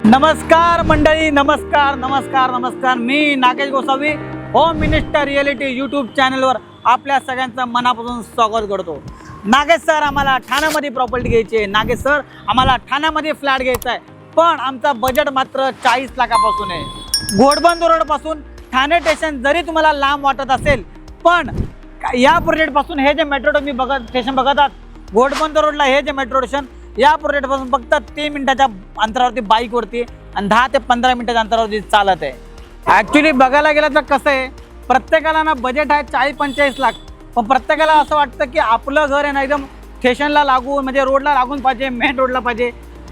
नमस्कार मंडळी, नमस्कार. मी Nagesh Gosavi, home minister reality YouTube चॅनलवर आपल्या सगळ्यांचं मनापासून स्वागत करतो. नागेश सर, आम्हाला ठाण्यामध्ये प्रॉपर्टी घ्यायची आहे. नागेश सर, आम्हाला ठाण्यामध्ये फ्लॅट घ्यायचा आहे, पण आमचा बजेट मात्र 40 लाखापासून आहे. घोडबंदर रोडपासून ठाणे स्टेशन जरी तुम्हाला लांब वाटत असेल, पण या प्रोजेक्टपासून हे जे मेट्रो स्टेशन बघत आहात, घोडबंदर रोडला हे जे मेट्रो स्टेशन, या प्रोजेक्टपासून फक्त 3 मिनिटाच्या अंतरावरती बाईकवरती आणि 10 ते 15 मिनिटाच्या अंतरावरती चालत आहे. ॲक्च्युली बघायला गेलं तर कसं आहे, प्रत्येकाला ना बजेट आहे 40-45 लाख, पण प्रत्येकाला असं वाटतं की आपलं घर आहे ना एकदम स्टेशनला लागून, म्हणजे रोडला लागून पाहिजे, मेन रोडला पाहिजे.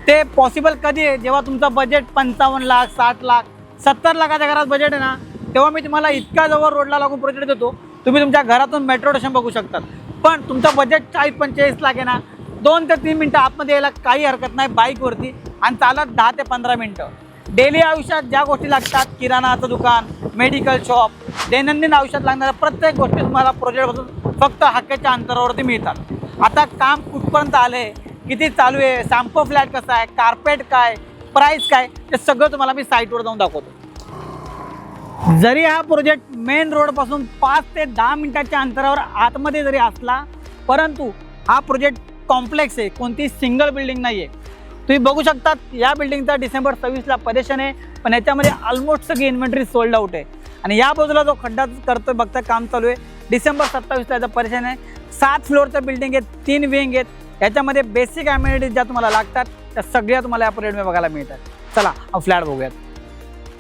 ते पॉसिबल कधी आहे, जेव्हा तुमचं बजेट 55 लाख, 60 लाख, 70 लाखाच्या घरात बजेट आहे ना, तेव्हा मी तुम्हाला इतका जवळ रोडला लागून प्रोजेक्ट देतो, तुम्ही तुमच्या घरातून मेट्रो स्टेशन बघू शकतात. पण तुमचं बजेट 40-45 लाख आहे ना, 2 ते 3 मिनटं आतमध्ये यायला काही हरकत नाही बाईकवरती, आणि चालत 10 ते 15 मिनटं. डेली आयुष्यात ज्या गोष्टी लागतात, किराणाचं दुकान, मेडिकल शॉप, दैनंदिन आयुष्यात लागणाऱ्या प्रत्येक गोष्टी तुम्हाला प्रोजेक्टपासून फक्त हक्काच्या अंतरावरती मिळतात. आता काम कुठपर्यंत आलं आहे, किती चालू आहे, सॅम्पल फ्लॅट कसा आहे, कार्पेट काय, प्राईस काय, ते सगळं तुम्हाला मी साईटवर जाऊन दाखवतो. जरी हा प्रोजेक्ट मेन रोडपासून 5 ते 10 मिनिटाच्या अंतरावर आतमध्ये जरी असला, परंतु हा प्रोजेक्ट कॉम्प्लेक्स आहे, कोणती सिंगल बिल्डिंग नाही आहे. तुम्ही बघू शकतात, या बिल्डिंगचा डिसेंबर 26ला पजेशन आहे, पण याच्यामध्ये ऑलमोस्ट सगळी इन्व्हेंटरी सोल्ड आउट आहे. आणि या बाजूला जो खड्डा करतोय बघता काम चालू आहे, डिसेंबर 27ला याचं पजेशन आहे. 7 फ्लोअरचं बिल्डिंग आहे, 3 विंग आहेत. याच्यामध्ये बेसिक ॲम्युनिटीज ज्या तुम्हाला लागतात त्या सगळ्या तुम्हाला या प्रोजेक्टमध्ये बघायला मिळतात. चला हा फ्लॅट बघूयात.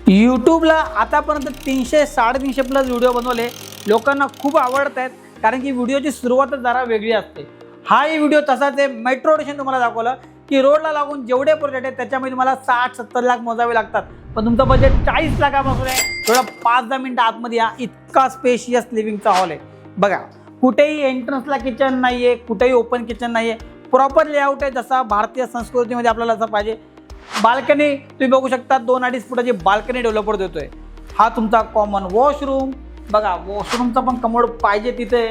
यूट्यूबला आतापर्यंत 300-350 प्लस व्हिडिओ बनवले, लोकांना खूप आवडत आहेत, कारण की व्हिडिओची सुरुवातच जरा वेगळी असते. हाही व्हिडिओ तसाच आहे. मेट्रो स्टेशन तुम्हाला दाखवलं की रोडला लागून जेवढे प्रोजेक्ट आहेत त्याच्यामध्ये तुम्हाला 60-70 लाख मोजावे लागतात, पण तुमचं बजेट 40 लाखापासून आहे. थोडा 5-10 मिनिटं आतमध्ये या, इतका स्पेशियस लिव्हिंगचा हॉल आहे. बघा, कुठेही एंट्रन्सला किचन नाही आहे, कुठेही ओपन किचन नाही आहे, प्रॉपर लेआउट आहे जसा भारतीय संस्कृतीमध्ये आपल्याला असं पाहिजे. बाल्कनी तुम्ही बघू शकता, 2-2.5 फुटाची बाल्कनी डेव्हलपर देतोय. हा तुमचा कॉमन वॉशरूम. बघा, वॉशरूमचा पण कमोड पाहिजे तिथे.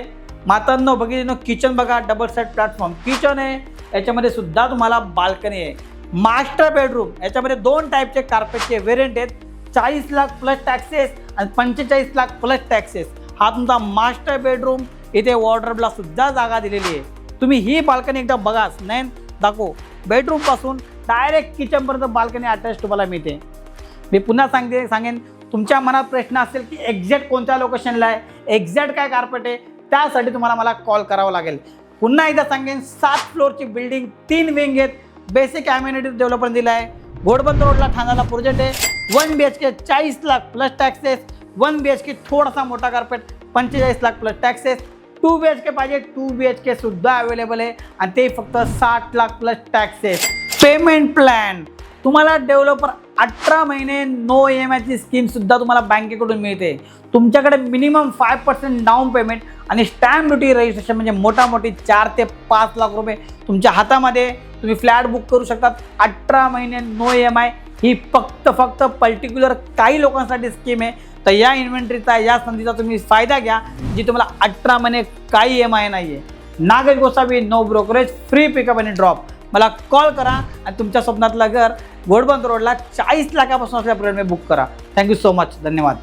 मातांनो बघितलं, किचन बघा, डबल साईड प्लॅटफॉर्म किचन आहे. याच्यामध्ये सुद्धा तुम्हाला बाल्कनी आहे. मास्टर बेडरूम, याच्यामध्ये 2 टाईपचे कार्पेटचे व्हेरियंट आहेत. 40 लाख प्लस टॅक्सेस आणि 45 लाख प्लस टॅक्सेस. हा तुमचा मास्टर बेडरूम. इथे वॉर्डरोबला सुद्धा जागा दिलेली आहे. तुम्ही ही बाल्कनी एकदा बघा, नयन दाखव. बेडरूमपासून डायरेक्ट किचनपर्यंत बाल्कनी अटॅच तुम्हाला मिळते. मी पुन्हा सांगेन, तुमच्या मनात प्रश्न असेल की एक्झॅक्ट कोणत्या लोकेशनला आहे, एक्झॅक्ट काय कार्पेट आहे, त्यासाठी तुम्हाला मला कॉल करावा लागेल. पुन्हा एकदा सांगेन, 7 फ्लोअरची बिल्डिंग, 3 विंग आहेत, बेसिक ॲम्युनिटीज डेव्हलपर दिला आहे. घोडबंदर रोडला ठाण्याला प्रोजेक्ट आहे. 1 BHK 40 lakh plus taxes. 1 BHK थोडासा मोठा carpet 45 lakh plus taxes. 2 BHK पाहिजे, 2 BHK सुद्धा अवेलेबल आहे, आणि ते फक्त 60 lakh plus taxes. Payment plan तुम्हाला डेव्हलपर 18 महिने नो EMIची स्कीम सुद्धा तुम्हाला बँकेकडून मिळते. तुमच्याकडे मिनिमम 5% डाऊन पेमेंट आणि स्टॅम्प ड्युटी रजिस्ट्रेशन, म्हणजे मोठी 4 ते 5 लाख रुपये तुमच्या हातामध्ये. तुम्ही फ्लॅट बुक करू शकतात. 18 महिने नो EMI ही फक्त पर्टिक्युलर काही लोकांसाठी स्कीम आहे. तर या इन्व्हेंटरीचा, या संधीचा तुम्ही फायदा घ्या, जी तुम्हाला 18 महिने काही EMI नाही आहे. Nagesh Gosavi, no brokerage, free pickup आणि ड्रॉप. मला कॉल करा आणि तुमच्या स्वप्नातलं घर घोडबंदर रोडला 40 लाखापासून असल्या प्रोजेक्टमध्ये बुक करा. Thank you so much. धन्यवाद.